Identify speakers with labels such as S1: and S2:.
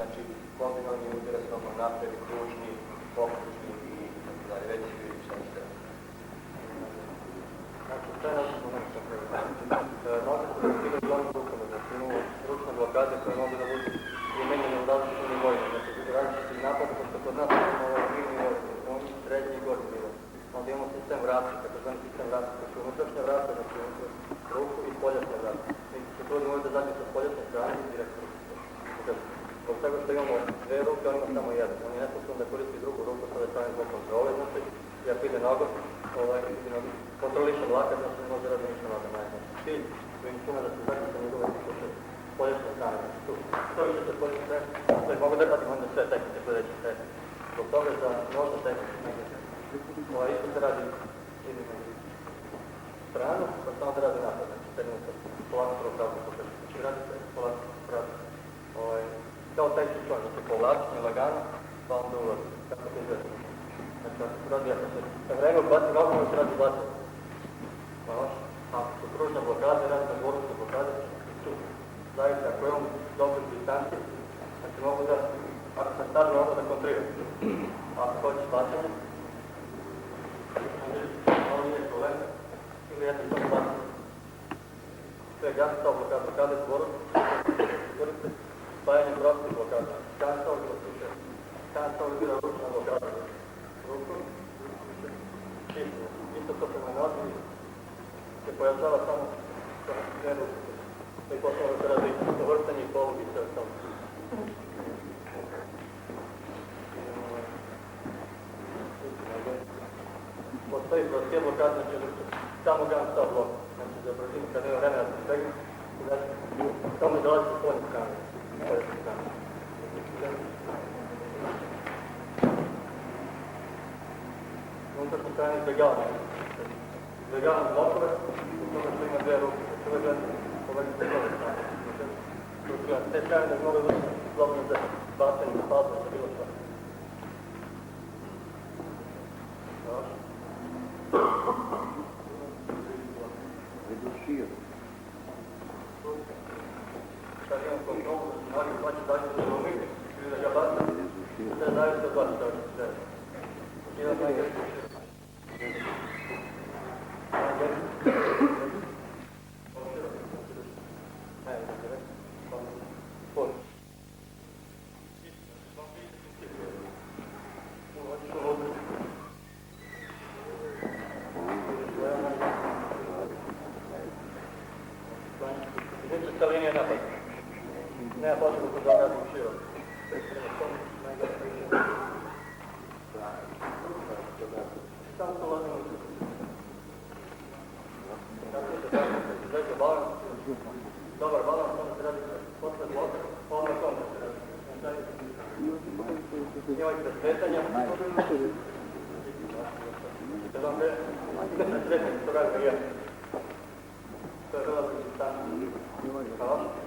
S1: Znači, kombinalni udaracom napred, kružni, pokružni i tako dalje, već svi vidim šta ste. Znači, šta je naša moment sa prvom? Može se da stigati onim rukama, znači imamo ručne blokade koje mogu da budu primenjene u različitim nivoima, znači različiti napad, pošto kod nas imamo nivo, srednji i gornji nivo. Onda imamo sistem vrata, tako zvani sistem vrata, koji su unutrašnja vrata, znači ruku i spoljašnja vrata. Mi se trudimo da zatim sa spoljašnje strane i direktno. Zbog toga što imamo dve ruke, on ima samo jedan. On je nesposoban da koristi drugu ruku sa ove strane zbog kontrole, znači, i ako ide nogom, kontrolišem lakat, znači ne može razmišljati noga najbolje. Cilj Wing-Chuna da se zatim sa njegove spoljašnje strane. Što više se spoljašnje strane, znači mogu da radim onda sve tehnike sljedeće tehnike. Zbog toga za možda tehnike negdje. Isto se radi stranu, pa samo da radi napad, znači tegnemo se polako pravdu pokrešiti. Znači radi se polako pravdu. Kao taj čučan, znači povlačenje lagano, pa onda ulazi. Kako se izgleda? Znači ako se radi, ako se na vreme baci nogom, se radi baciti. Ako su kružne blokade, radi na dvoručne blokade, tu. Zavisno, ako imam dobru distanci, znači mogu da, ako sam stavio ovo da kontriram. Ako hoćeš bacanje, ovo nije kolena, ili ja sam to baciti. To je gasi stao blokade dvoručne, koriste spajanje prostih blokada. Kanstao ili slučaj. Kanstao ili bila ručna blokada. Ruku, čisto. Isto to prema nozi se pojačava samo sa dve ruke. I posle se radi vrstanje i polug i sve ostalo. Postoji prostije blokada, znači samo kanstao blok. Znači za brzinu kad nema vremena da se stegne, samo dolazi sa svojim strane. Unutrašnje strane izbjegavam. Izbjegavam blokove, u tome što ima dve ruke. Uvijek gledam sa druge strane. S te strane da mogu vršiti slobodno za bacanje, za palce, za bilo što.
S2: Redušio.
S1: Sad imam kontrolu da se nogi plaće daći da ga umiti ili da ga bacam. Sve zavisi od vas što će se reći. Jedan taj je Izličita linija napad. Nema potreba kod toga radim širo. Samo to lazimo u srcu. Kako se tako se izveće balans, dobar balans, onda se radi posle bloka, onda kontra se radi. Imajte svetanja. Kada vam sretanje što radi na jedan. To je relativno stanje. Hvala.